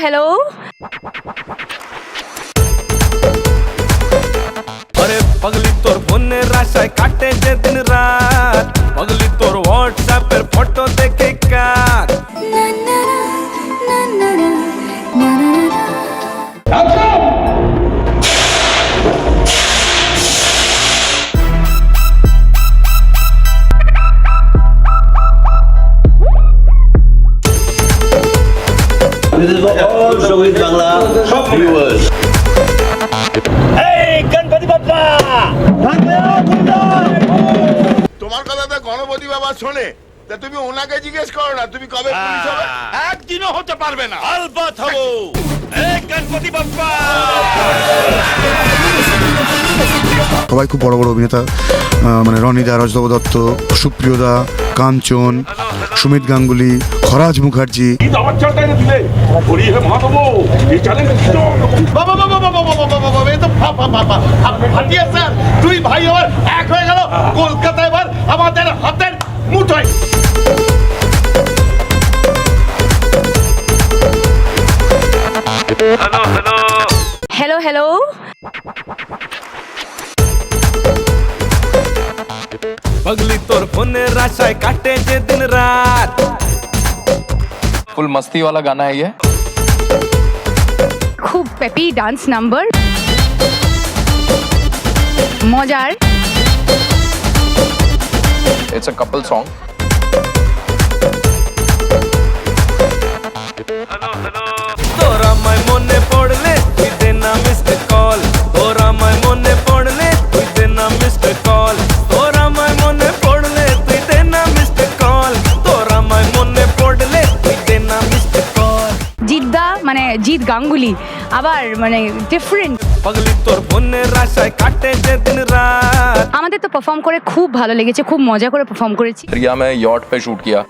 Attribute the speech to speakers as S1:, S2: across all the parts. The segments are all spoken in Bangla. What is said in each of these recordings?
S1: हेलो
S2: अरे पगली तोर फोने राशाय काटे जे दिन रात पगली तोर व्हाट्सएप पर फोटो देखे काट
S3: This is for all Showbiz Bangla viewers. Hey, Ganpati Bappa!
S4: তোমার কথা তো গণপতি বাবা শোনে তা তুমি ওনাকে জিজ্ঞেস করো না তুমি কবে পুলিশ হবে একদিনও হতে পারবে না
S3: আলবাত হবো। Hey, Ganpati Bappa!
S5: সবাই খুব বড় বড় অভিনেতা মানে রনিদা, রজতব দত্ত, সুপ্রিয়দা, কাঞ্চন, সুমিত গাঙ্গুলি, খরাজ মুখার্জি।
S4: দুই ভাই আমার এক হয়ে গেল কলকাতা এবার আমাদের হাতের মুঠোয়।
S1: हेलो हेलो
S2: पगली तोर फोने राशाय काटे जे दिन रात
S6: फुल मस्ती वाला गाना है ये।
S1: खूब पेपी डांस नंबर मजार
S6: इट्स अ कपल सॉन्ग।
S2: तोरा मैं मने पड़ले तुई देना मिस्ड कॉल तोरा मैं मने पड़ले तुई देना मिस्ड कॉल तोरा मैं मने पड़ले तुई देना मिस्ड कॉल तोरा मैं मने पड़ले तुई देना मिस्ड कॉल
S1: জিদ্দা মানে জিৎ গাঙ্গুলি আবার মানে ডিফারেন্ট।
S2: पगली तोर फोने राशाय काटे जे दिन रात
S1: আমাদের তো পারফর্ম করে খুব ভালো লেগেছে, খুব মজা করে পারফর্ম করেছি।
S6: रिया में यॉट पे शूट किया।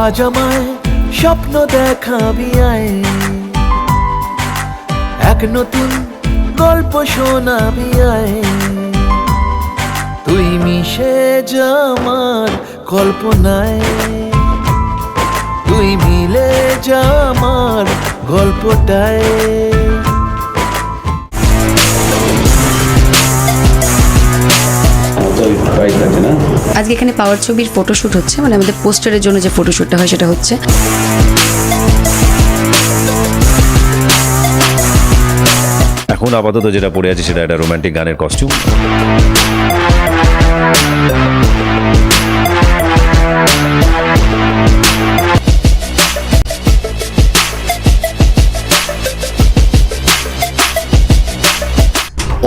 S2: আজ আমায় স্বপ্ন দেখাবি আয় এক নতুন গল্প শোনাবি আয় তুই মিশে যা আমার কল্পনায় তুই মিলে যা আমার গল্পটায়।
S7: আজকে এখানে পাওয়ার ছবির ফটোশুট হচ্ছে, মানে আমাদের পোস্টারের জন্য যে ফটোশুটটা হয় সেটা হচ্ছে।
S8: এখন আপাতত যেটা পড়ে আছে সেটা একটা রোমান্টিক গানের কস্টিউম।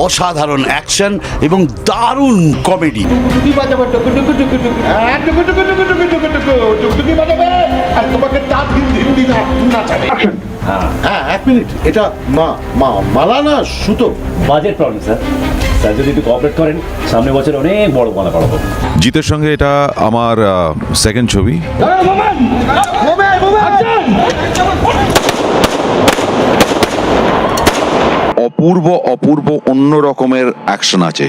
S3: অসাধারণ অ্যাকশন এবং দারুণ কমেডি।
S4: হ্যাঁ এক মিনিট এটা মালা না সুতো।
S9: বাজেট প্রবলেম স্যার, স্যার যদি একটু কোঅপারেট করেন সামনের বছর অনেক বড় মালা পাঠাবো।
S8: জিতের সঙ্গে এটা আমার সেকেন্ড ছবি।
S10: অপূর্ব অন্য রকমের অ্যাকশন আছে।